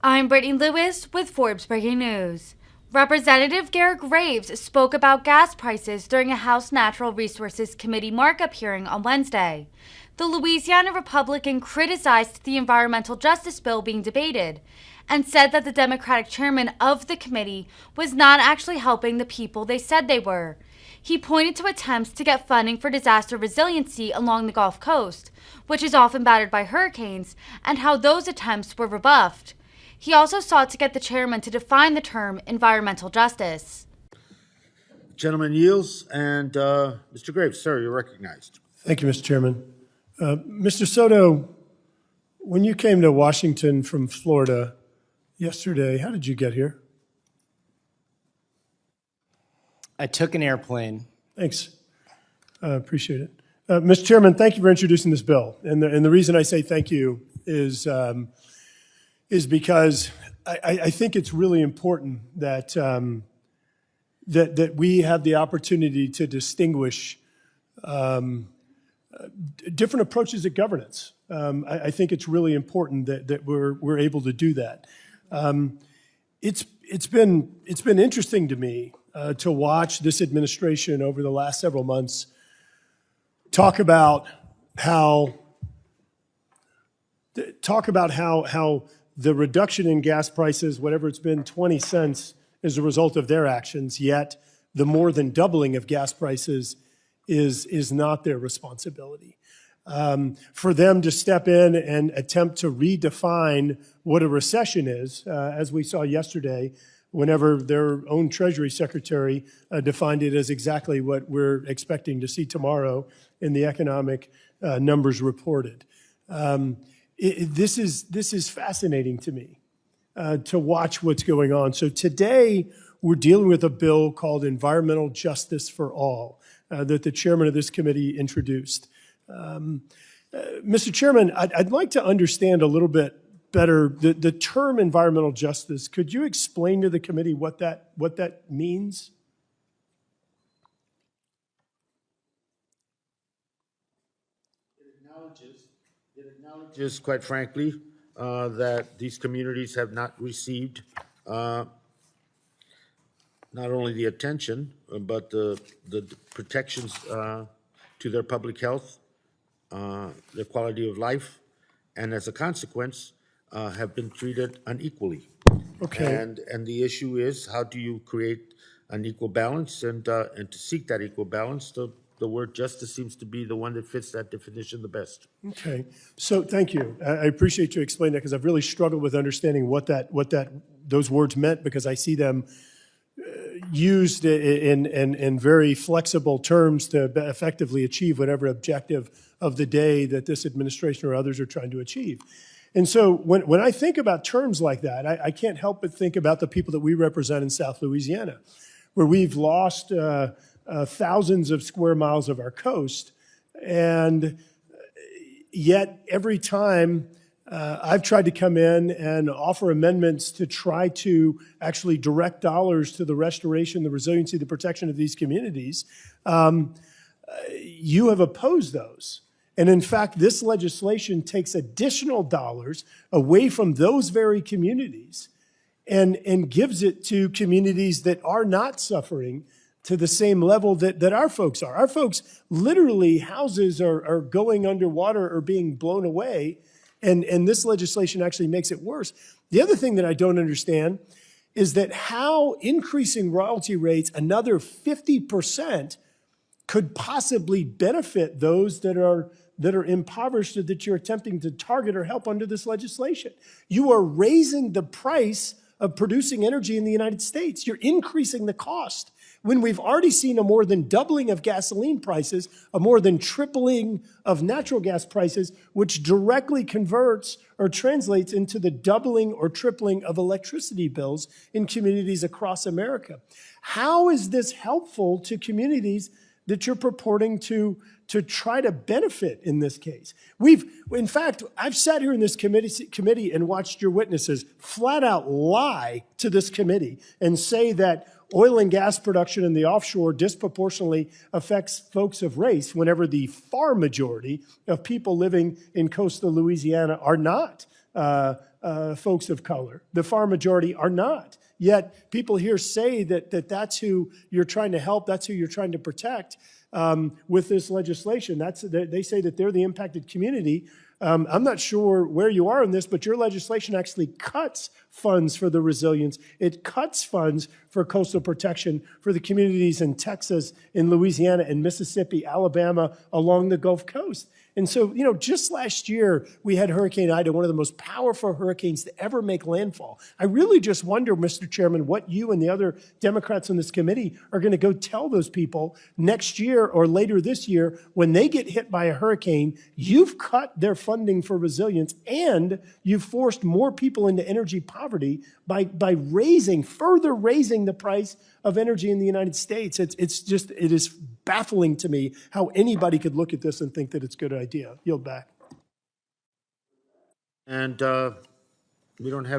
I'm Brittany Lewis with Forbes Breaking News. Representative Garret Graves spoke about gas prices during a House Natural Resources Committee markup hearing on Wednesday. The Louisiana Republican criticized the environmental justice bill being debated and said that the Democratic chairman of the committee was not actually helping the people they said they were. He pointed to attempts to get funding for disaster resiliency along the Gulf Coast, which is often battered by hurricanes, and how those attempts were rebuffed. He also sought to get the chairman to define the term environmental justice. Gentleman yields, and Mr. Graves, sir, you're recognized. Thank you, Mr. Chairman. Mr. Soto, when you came to Washington from Florida yesterday, how did you get here? I took an airplane. Thanks. Appreciate it. Mr. Chairman, thank you for introducing this bill. And the reason I say thank you is because I think it's really important that, that we have the opportunity to distinguish different approaches at governance. I think it's really important that we're able to do that. It's been interesting to me to watch this administration over the last several months talk about how the reduction in gas prices, whatever it's been, 20 cents, is a result of their actions, yet the more than doubling of gas prices is not their responsibility. For them to step in and attempt to redefine what a recession is, as we saw yesterday, whenever their own Treasury Secretary defined it as exactly what we're expecting to see tomorrow in the economic numbers reported. This is fascinating to me to watch what's going on. So today we're dealing with a bill called Environmental Justice for All that the chairman of this committee introduced. Mr. Chairman, I'd like to understand a little bit better the term environmental justice. Could you explain to the committee what that means? It acknowledges, quite frankly, that these communities have not received not only the attention, but the protections to their public health, their quality of life, and as a consequence, have been treated unequally. Okay. And the issue is, how do you create an equal balance? And to seek that equal balance, the word justice seems to be the one that fits that definition the best. Okay, so thank you. I appreciate you explaining that because I've really struggled with understanding what those words meant, because I see them used in very flexible terms to effectively achieve whatever objective of the day that this administration or others are trying to achieve. And so when I think about terms like that, I can't help but think about the people that we represent in South Louisiana, where we've lost thousands of square miles of our coast, and yet every time I've tried to come in and offer amendments to try to actually direct dollars to the restoration, the resiliency, the protection of these communities, you have opposed those. And in fact, this legislation takes additional dollars away from those very communities and gives it to communities that are not suffering to the same level that our folks are. Our folks, literally, houses are going underwater or being blown away, and this legislation actually makes it worse. The other thing that I don't understand is that how increasing royalty rates another 50% could possibly benefit those that are impoverished or that you're attempting to target or help under this legislation. You are raising the price of producing energy in the United States. You're increasing the cost when we've already seen a more than doubling of gasoline prices, a more than tripling of natural gas prices, which directly converts or translates into the doubling or tripling of electricity bills in communities across America. How is this helpful to communities that you're purporting to try to benefit in this case? In fact, I've sat here in this committee and watched your witnesses flat out lie to this committee and say that oil and gas production in the offshore disproportionately affects folks of race, whenever the far majority of people living in coastal Louisiana are not folks of color. The far majority are not. Yet people here say that that's who you're trying to help, that's who you're trying to protect with this legislation. They say that they're the impacted community. I'm not sure where you are in this, but your legislation actually cuts funds for the resilience. It cuts funds for coastal protection for the communities in Texas, in Louisiana, in Mississippi, Alabama, along the Gulf Coast. And so, just last year, we had Hurricane Ida, one of the most powerful hurricanes to ever make landfall. I really just wonder, Mr. Chairman, what you and the other Democrats on this committee are going to go tell those people next year or later this year when they get hit by a hurricane. You've cut their funding for resilience, and you've forced more people into energy poverty by further raising the price of energy in the United States. It is baffling to me how anybody could look at this and think that it's a good idea. Yield back. And we don't have